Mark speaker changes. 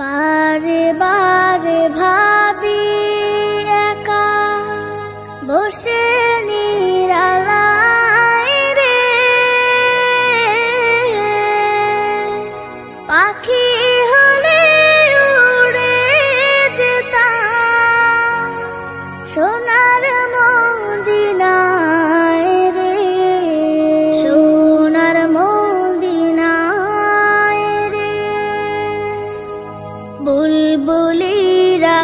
Speaker 1: বারে বারে ভাবি একা বসে নিরালায় রে, পাখি হলে উড়ে যেতাম সোনার মদিনায় রে, সোনার মদিনায় রে। বুলবুলিরা